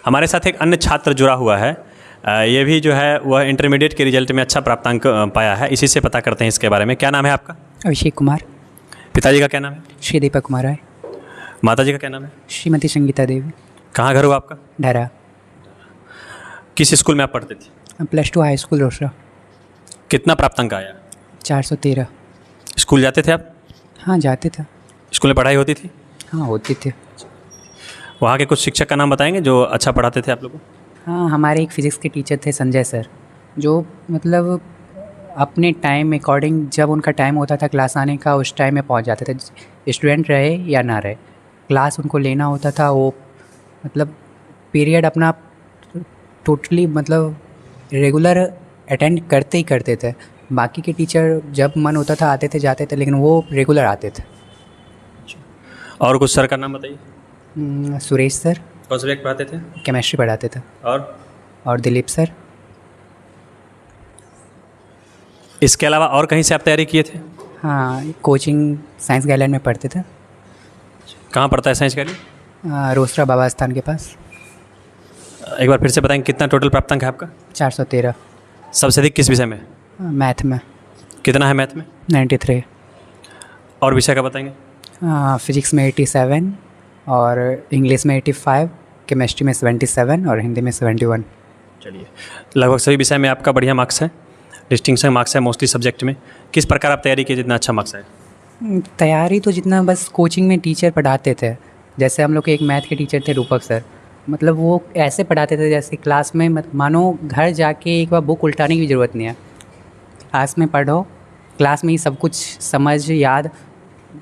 हमारे साथ एक अन्य छात्र जुड़ा हुआ है। ये भी जो है वह इंटरमीडिएट के रिजल्ट में अच्छा प्राप्तांक पाया है। इसी से पता करते हैं इसके बारे में। क्या नाम है आपका? अभिषेक कुमार। पिताजी का क्या नाम है? श्री दीपक कुमार है। माताजी का क्या नाम है? श्रीमती संगीता देवी। कहाँ घर हुआ आपका? ढरा। किस स्कूल में आप पढ़ते थे? +2 हाई स्कूल रोसड़ा। कितना प्राप्तांक आया? 413। स्कूल जाते थे आप? हाँ जाते थे। स्कूल में पढ़ाई होती थी? हाँ होती थी। वहाँ के कुछ शिक्षक का नाम बताएंगे जो अच्छा पढ़ाते थे आप लोगों को? हाँ, हमारे एक फ़िज़िक्स के टीचर थे संजय सर, जो मतलब अपने टाइम अकॉर्डिंग जब उनका टाइम होता था क्लास आने का उस टाइम में पहुंच जाते थे। स्टूडेंट रहे या ना रहे, क्लास उनको लेना होता था। वो मतलब पीरियड अपना टोटली मतलब रेगुलर अटेंड करते ही करते थे। बाकी के टीचर जब मन होता था आते थे जाते थे, लेकिन वो रेगुलर आते थे। और कुछ सर का नाम बताइए। सुरेश सर। कौन सब्जेक्ट पढ़ाते थे? केमिस्ट्री पढ़ाते थे। और दिलीप सर। इसके अलावा और कहीं से आप तैयारी किए थे? हाँ, कोचिंग साइंस गाइडलाइन में पढ़ते थे। कहाँ पढ़ता है साइंस गाइडलाइन? रोसड़ा बाबा स्थान के पास। एक बार फिर से बताएंगे कितना टोटल प्राप्तांक है आपका? 413। सबसे अधिक किस विषय में? मैथ में। कितना है मैथ में? 93। और विषय का बताएंगे? फिजिक्स में 87 और इंग्लिश में 85, केमिस्ट्री में 77 और हिंदी में 71। चलिए, लगभग सभी विषय में आपका बढ़िया मार्क्स है, डिस्टिंक्शन मार्क्स है मोस्टली सब्जेक्ट में। किस प्रकार आप तैयारी किए जितना अच्छा मार्क्स है? तैयारी तो जितना बस कोचिंग में टीचर पढ़ाते थे। जैसे हम लोग के एक मैथ के टीचर थे रूपक सर, मतलब वो ऐसे पढ़ाते थे जैसे क्लास में मानो घर जाके एक बार बुक उल्टाने की ज़रूरत नहीं है। क्लास में पढ़ो, क्लास में ही सब कुछ समझ याद,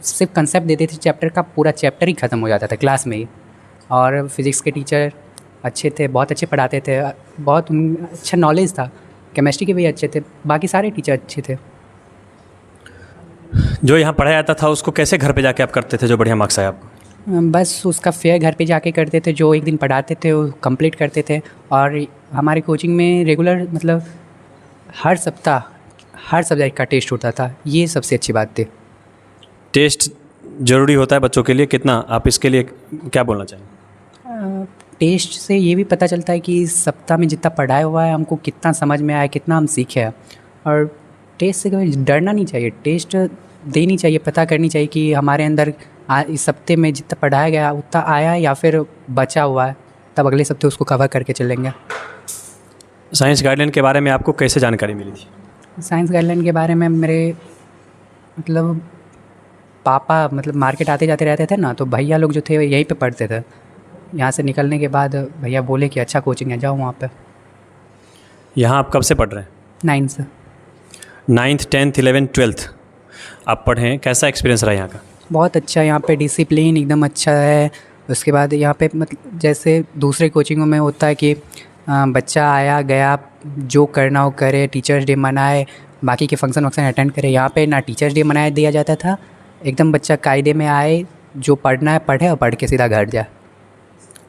सिर्फ कंसेप्ट देते थे चैप्टर का, पूरा चैप्टर ही ख़त्म हो जाता था क्लास में ही। और फिज़िक्स के टीचर अच्छे थे, बहुत अच्छे पढ़ाते थे, बहुत अच्छा नॉलेज था। केमिस्ट्री के भी अच्छे थे, बाकी सारे टीचर अच्छे थे। जो यहाँ पढ़ाया जाता था उसको कैसे घर पे जाके आप करते थे जो बढ़िया मार्क्स आए आपको? बस उसका फेयर घर पे जाके करते थे। जो एक दिन पढ़ाते थे वो कंप्लीट करते थे। और हमारी कोचिंग में रेगुलर मतलब हर सप्ताह हर सब्जेक्ट का टेस्ट होता था। ये सबसे अच्छी बात थी। टेस्ट ज़रूरी होता है बच्चों के लिए, कितना आप इसके लिए क्या बोलना चाहेंगे? टेस्ट से ये भी पता चलता है कि इस सप्ताह में जितना पढ़ाया हुआ है हमको कितना समझ में आया, कितना हम सीखे हैं। और टेस्ट से कभी डरना नहीं चाहिए, टेस्ट देनी चाहिए, पता करनी चाहिए कि हमारे अंदर इस हफ्ते में जितना पढ़ाया गया उतना आया या फिर बचा हुआ है, तब अगले हफ्ते उसको कवर करके चलेंगे। साइंस गाइडलाइन के बारे में आपको कैसे जानकारी मिली थी? साइंस गाइडलाइन के बारे में मेरे मतलब पापा मतलब मार्केट आते जाते रहते थे ना, तो भैया लोग जो थे यहीं पे पढ़ते थे। यहाँ से निकलने के बाद भैया बोले कि अच्छा कोचिंग है, जाओ वहाँ पे। यहाँ आप कब से पढ़ रहे हैं? 9 से। 9th 10th 11th 12th आप पढ़े हैं, कैसा एक्सपीरियंस रहा यहाँ का? बहुत अच्छा, यहाँ पे डिसिप्लिन एकदम अच्छा है। उसके बाद यहाँ पे मतलब जैसे दूसरे कोचिंगों में होता है कि बच्चा आया गया, जो करना हो करे, टीचर्स डे मनाए, बाकी के फंक्शन अटेंड करे। यहाँ पे ना टीचर्स डे मनाया दिया जाता था, एकदम बच्चा कायदे में आए, जो पढ़ना है पढ़े और पढ़ के सीधा घर जाए।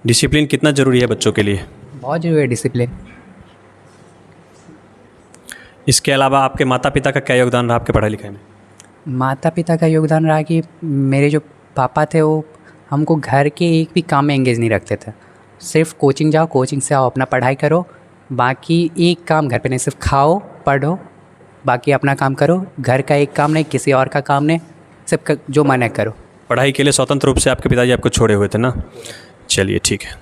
डिसिप्लिन कितना ज़रूरी है बच्चों के लिए? बहुत ज़रूरी है डिसिप्लिन। इसके अलावा आपके माता पिता का क्या योगदान रहा आपके पढ़ाई लिखाई में? माता पिता का योगदान रहा कि मेरे जो पापा थे वो हमको घर के एक भी काम में एंगेज नहीं रखते थे। सिर्फ कोचिंग जाओ, कोचिंग से आओ, अपना पढ़ाई करो, बाकी एक काम घर पे नहीं, सिर्फ खाओ पढ़ो, बाकी अपना काम करो। घर का एक काम नहीं, किसी और का काम नहीं, सिर्फ जो मन है करो। पढ़ाई के लिए स्वतंत्र रूप से आपके पिताजी आपको छोड़े हुए थे ना? चलिए ठीक है।